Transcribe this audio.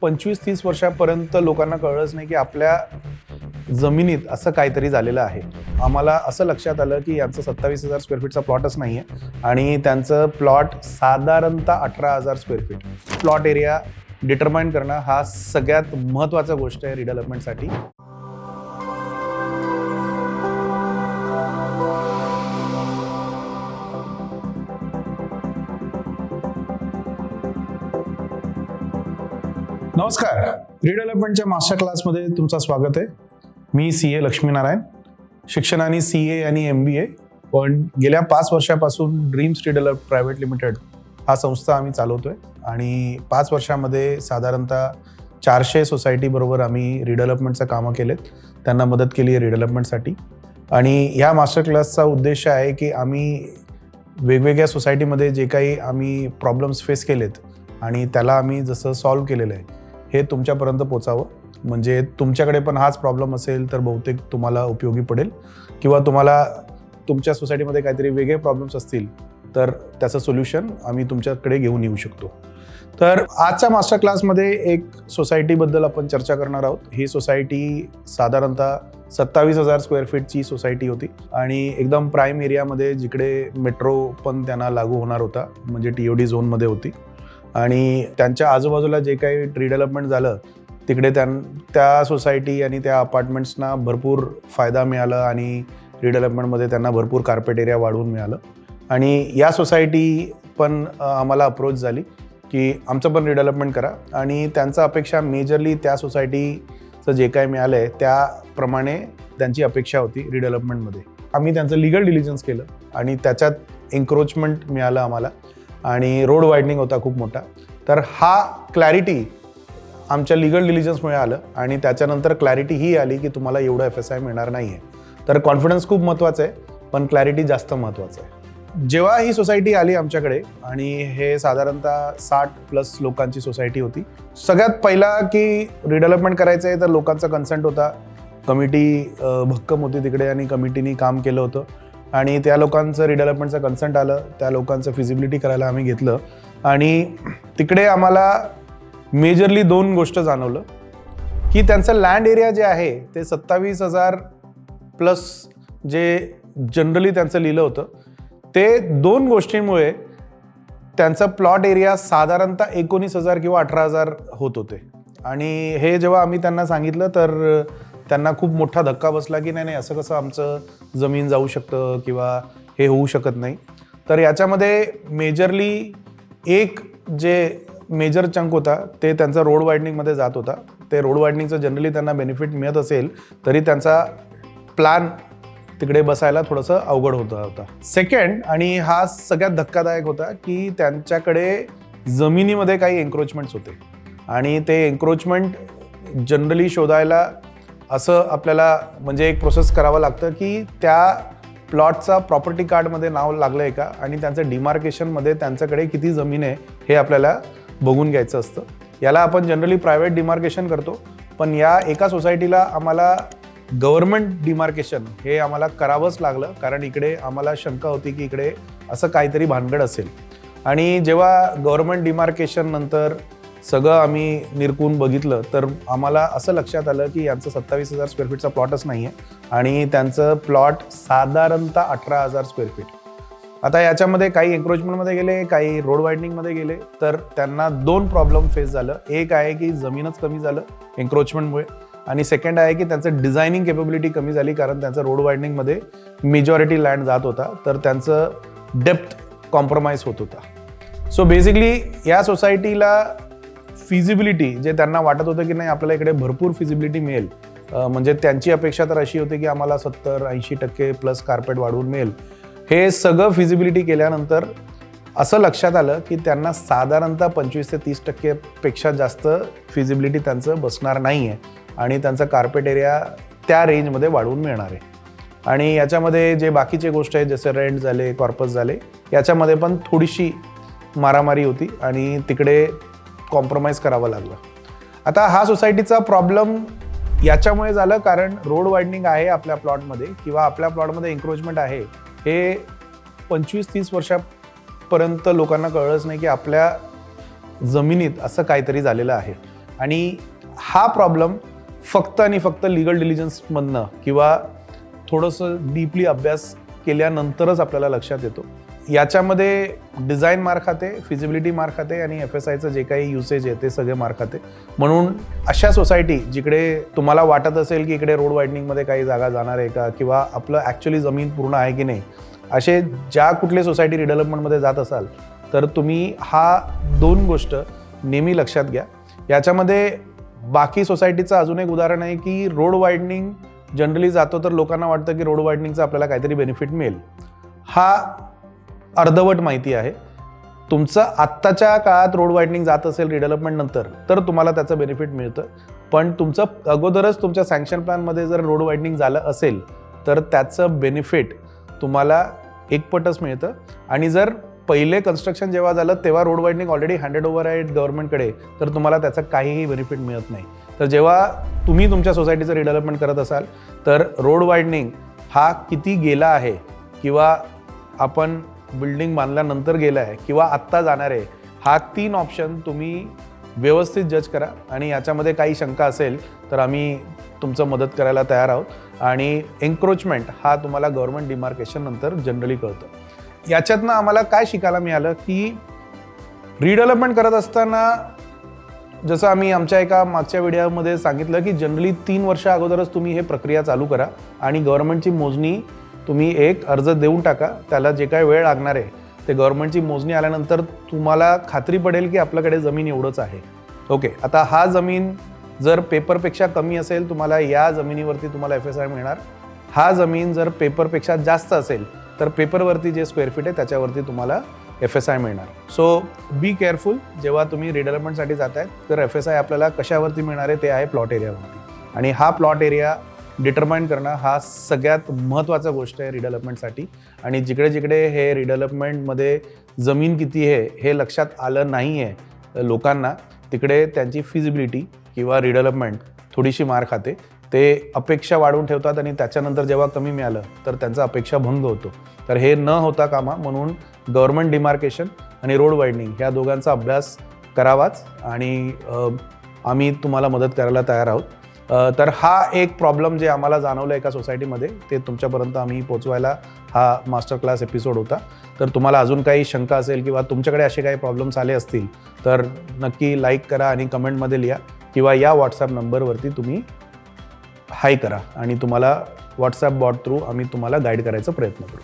25-30 वर्षापर्यंत लोकांना कळलंच नाही की आपल्या जमिनीत असं काहीतरी झालेलं आहे. आम्हाला असं लक्षात आलं की यांचं 27,000 स्क्वेअर फीटचा प्लॉटच नाही आहे आणि त्यांचं प्लॉट साधारणतः 18,000 square feet. Plot area determine करणं हा सगळ्यात महत्त्वाचा गोष्ट आहे रिडेव्हलपमेंटसाठी. नमस्कार, रिडेव्हलपमेंटच्या मास्टर क्लासमध्ये तुमचं स्वागत आहे. मी CA लक्ष्मीनारायण. शिक्षणाने CA आणि MBA, पण गेल्या 5 वर्षापासून ड्रीम्स रिडेव्हलप प्रायव्हेट लिमिटेड हा संस्था आम्ही चालवतोय आणि 5 वर्षामध्ये साधारणतः 400 सोसायटीबरोबर आम्ही रिडेव्हलपमेंटचं कामं केलेत, त्यांना मदत केली आहे रिडेव्हलपमेंटसाठी. आणि ह्या मास्टर क्लासचा उद्देश आहे की आम्ही वेगवेगळ्या सोसायटीमध्ये जे काही आम्ही प्रॉब्लेम्स फेस केलेत आणि त्याला आम्ही जसं सॉल्व्ह केलेलं आहे हे तुमच्यापर्यंत पोचावं. म्हणजे तुमच्याकडे पण हाच प्रॉब्लेम असेल तर बहुतेक तुम्हाला उपयोगी पडेल, किंवा तुम्हाला तुमच्या सोसायटीमध्ये काहीतरी वेगळे प्रॉब्लेम्स असतील तर त्याचं सोल्युशन आम्ही तुमच्याकडे घेऊन येऊ शकतो. तर आजच्या मास्टर क्लासमध्ये एक सोसायटीबद्दल आपण चर्चा करणार आहोत. ही सोसायटी साधारणतः 27,000 स्क्वेअर फीटची सोसायटी होती आणि एकदम प्राईम एरियामध्ये, जिकडे मेट्रो पण त्यांना लागू होणार होता, म्हणजे TOD झोनमध्ये होती. आणि त्यांच्या आजूबाजूला जे काही रिडेव्हलपमेंट झालं तिकडे त्या सोसायटी आणि त्या अपार्टमेंट्सना भरपूर फायदा मिळाला आणि रिडेव्हलपमेंटमध्ये त्यांना भरपूर कार्पेट एरिया वाढवून मिळालं. आणि या सोसायटी पण आम्हाला अप्रोच झाली की आमचं पण रिडेव्हलपमेंट करा, आणि त्यांचा अपेक्षा मेजरली त्या सोसायटीचं जे काही मिळालं आहे त्याप्रमाणे त्यांची अपेक्षा होती रिडेव्हलपमेंटमध्ये. आम्ही त्यांचं लिगल डिलिजन्स केलं आणि त्याच्यात एन्क्रोचमेंट मिळालं आम्हाला, आणि रोड वायडनिंग होता खूप मोठा. तर हा क्लॅरिटी आमच्या लिगल डिलिजन्समुळे आलं आणि त्याच्यानंतर क्लॅरिटी ही आली की तुम्हाला एवढं FSI मिळणार नाही आहे. तर कॉन्फिडन्स खूप महत्त्वाचं आहे, पण क्लॅरिटी जास्त महत्त्वाचं आहे. जेव्हा ही सोसायटी आली आमच्याकडे, आणि हे साधारणतः 60+ लोकांची सोसायटी होती. सगळ्यात पहिला की रिडेव्हलपमेंट करायचं आहे तर लोकांचा कन्सेंट होता. कमिटी भक्कम होती तिकडे आणि कमिटीने काम केलं होतं आणि त्या लोकांचं रिडेव्हलपमेंटचं कन्सेंट आलं. त्या लोकांचं फिजिबिलिटी करायला आम्ही घेतलं आणि तिकडे आम्हाला मेजरली 2 गोष्ट जाणवलं की त्यांचं लँड एरिया जे आहे ते 27,000+ जे जनरली त्यांचं लिहिलं होतं, ते 2 गोष्टींमुळे त्यांचं प्लॉट एरिया साधारणतः 19,000 किंवा 18,000 होत होते. आणि हे जेव्हा आम्ही त्यांना सांगितलं तर त्यांना खूप मोठा धक्का बसला की नाही असं कसं आमचं जमीन जाऊ शकतं किंवा हे होऊ शकत नाही. तर याच्यामध्ये मेजरली एक जे मेजर चंक होता ते त्यांचा रोड वायडनिंगमध्ये जात होता. ते रोड वायडनिंगचं जनरली त्यांना बेनिफिट मिळत असेल तरी त्यांचा प्लॅन तिकडे बसायला थोडंसं अवघड होता. सेकंड, आणि हा सगळ्यात धक्कादायक होता, की त्यांच्याकडे जमिनीमध्ये काही एन्क्रोचमेंट्स होते आणि ते एन्क्रोचमेंट जनरली शोधायला असं आपल्याला म्हणजे एक प्रोसेस करावं लागतं की त्या प्लॉटचा प्रॉपर्टी कार्डमध्ये नाव लागलं आहे का आणि त्यांचं डिमार्केशनमध्ये त्यांच्याकडे किती जमीन आहे हे आपल्याला बघून घ्यायचं असतं. याला आपण जनरली प्रायव्हेट डिमार्केशन करतो, पण या एका सोसायटीला आम्हाला गव्हर्नमेंट डिमार्केशन हे आम्हाला करावंच लागलं, कारण इकडे आम्हाला शंका होती की इकडे असं काहीतरी भानगड असेल. आणि जेव्हा गव्हर्नमेंट डिमार्केशन नंतर सगळं आम्ही निरकून बघितलं तर आम्हाला असं लक्षात आलं की यांचं 27,000 स्क्वेअर फीटचा प्लॉटच नाही आहे आणि त्यांचं प्लॉट साधारणतः 18,000 स्क्वेअर फीट. आता याच्यामध्ये काही एन्क्रोचमेंटमध्ये गेले, काही रोड वायडनिंगमध्ये गेले, तर त्यांना 2 प्रॉब्लेम फेस झालं. एक आहे की जमीनच कमी झालं एन्क्रोचमेंटमुळे, आणि सेकंड आहे की त्यांचं डिझायनिंग केपेबिलिटी कमी झाली, कारण त्यांचं रोड वायडनिंगमध्ये मेजॉरिटी लँड जात होता, तर त्यांचं डेप्थ कॉम्प्रोमाइज होत होता. सो बेसिकली या सोसायटीला फिजिबिलिटी जे त्यांना वाटत होतं की नाही आपल्याला इकडे भरपूर फिजिबिलिटी मिळेल, म्हणजे त्यांची अपेक्षा तर अशी होती की आम्हाला 70-80% कार्पेट वाढवून मिळेल. हे सगळं फिजिबिलिटी केल्यानंतर असं लक्षात आलं की त्यांना साधारणतः 25 ते 30% पेक्षा जास्त फिजिबिलिटी त्यांचं बसणार नाही आहे आणि त्यांचा कार्पेट एरिया त्या रेंजमध्ये वाढवून मिळणार आहे. आणि याच्यामध्ये जे बाकीचे गोष्ट आहेत जसे रेंट झाले, कॉर्पस झाले, याच्यामध्ये पण थोडीशी मारामारी होती आणि तिकडे कॉम्प्रोमाइज करावं लागलं. आता हा सोसायटीचा प्रॉब्लेम याच्यामुळे झालं कारण रोड वायडनिंग आहे आपल्या प्लॉटमध्ये, किंवा आपल्या प्लॉटमध्ये एन्क्रोचमेंट आहे, हे 25-30 वर्षापर्यंत लोकांना कळलंच नाही की आपल्या जमिनीत असं काहीतरी झालेलं आहे. आणि हा प्रॉब्लेम फक्त आणि फक्त लिगल डिलिजन्समधनं किंवा थोडंसं डीपली अभ्यास केल्यानंतरच आपल्याला लक्षात येतो. याच्यामध्ये डिझाईन मार खाते, फिजिबिलिटी मार खाते आणि FSIचं जे काही युसेज आहे ते सगळे मार खाते. म्हणून अशा सोसायटी जिकडे तुम्हाला वाटत असेल की इकडे रोड वायडनिंगमध्ये काही जागा जाणार आहे का किंवा आपलं ॲक्च्युली जमीन पूर्ण आहे की नाही, असे ज्या कुठले सोसायटी रिडेव्हलपमेंटमध्ये जात असाल तर तुम्ही हा 2 गोष्ट नेहमी लक्षात घ्या. याच्यामध्ये बाकी सोसायटीचं अजून एक उदाहरण आहे की रोड वायडनिंग जनरली जातो तर लोकांना वाटतं की रोड वायडनिंगचा आपल्याला काहीतरी बेनिफिट मिळेल. हा अर्धवट माहिती आहे. तुमचं आत्ताच्या काळात रोड वायडनिंग जात असेल रिडेव्हलपमेंट नंतर तर तुम्हाला त्याचं बेनिफिट मिळतं, पण तुमचं अगोदरच तुमच्या सँक्शन प्लॅनमध्ये जर रोड वायडनिंग झालं असेल तर त्याचं बेनिफिट तुम्हाला एकपटच मिळतं. आणि जर पहिले कन्स्ट्रक्शन जेव्हा झालं तेव्हा road widening already handed over आहे गव्हर्नमेंटकडे तर तुम्हाला त्याचं काहीही बेनिफिट मिळत नाही. तर जेव्हा तुम्ही तुमच्या सोसायटीचं रिडेव्हलपमेंट करत असाल तर रोड वायडनिंग हा किती गेला आहे किंवा आपण बिल्डिंग बांधल्यानंतर गेला आहे किंवा आत्ता जाणार आहे, हा 3 ऑप्शन तुम्ही व्यवस्थित जज करा. आणि याच्यामध्ये काही शंका असेल तर आम्ही तुमचं मदत करायला तयार आहोत. आणि एन्क्रोचमेंट हा तुम्हाला गव्हर्नमेंट डिमार्केशन नंतर जनरली कळतं. याच्यातनं आम्हाला काय शिकायला मिळालं की रिडेव्हलपमेंट करत असताना जसं आम्ही आमच्या एका मागच्या व्हिडिओमध्ये सांगितलं की जनरली 3 वर्ष अगोदरच तुम्ही हे प्रक्रिया चालू करा आणि गव्हर्नमेंटची मोजणी तुम्ही एक अर्ज देऊन टाका. त्याला जे काय वेळ लागणार आहे ते गव्हर्नमेंटची मोजणी आल्यानंतर तुम्हाला खात्री पडेल की आपल्याकडे जमीन एवढंच आहे. ओके, आता हा जमीन जर पेपरपेक्षा कमी असेल तुम्हाला या जमिनीवरती तुम्हाला FSI मिळणार. हा जमीन जर पेपरपेक्षा जास्त असेल तर पेपरवरती जे स्क्वेअर फीट आहे त्याच्यावरती तुम्हाला FSI मिळणार. सो बी केअरफुल जेव्हा तुम्ही रिडेव्हलपमेंटसाठी जाताय तर FSI आपल्याला कशावरती मिळणार आहे ते आहे प्लॉट एरियावरती. आणि हा प्लॉट एरिया डिटरमाइन करणं हा सगळ्यात महत्त्वाचा गोष्ट आहे रिडेव्हलपमेंटसाठी. आणि जिकडे जिकडे हे रिडेव्हलपमेंटमध्ये जमीन किती आहे हे लक्षात आलं नाही आहे लोकांना, तिकडे त्यांची फिजिबिलिटी किंवा रिडेव्हलपमेंट थोडीशी मार खाते. ते अपेक्षा वाढवून ठेवतात आणि त्याच्यानंतर जेव्हा कमी मिळालं तर त्यांचा अपेक्षा भंग होतो. तर हे न होता कामा म्हणून गव्हर्नमेंट डिमार्केशन आणि रोड वायडनिंग ह्या दोघांचा अभ्यास करावाच आणि आम्ही तुम्हाला मदत करायला तयार आहोत. तर हा एक प्रॉब्लेम जे आम्हाला जाणवलं एका सोसायटीमध्ये ते तुमच्यापर्यंत आम्ही पोचवायला हा मास्टर क्लास एपिसोड होता. तर तुम्हाला अजून काही शंका असेल किंवा तुमच्याकडे असे काही प्रॉब्लेम्स आले असतील तर नक्की लाईक करा आणि कमेंटमध्ये लिहा किंवा या व्हॉट्सॲप नंबरवरती तुम्ही हाय करा आणि तुम्हाला व्हॉट्सॲप बॉट थ्रू आम्ही तुम्हाला गाईड करायचा प्रयत्न करू.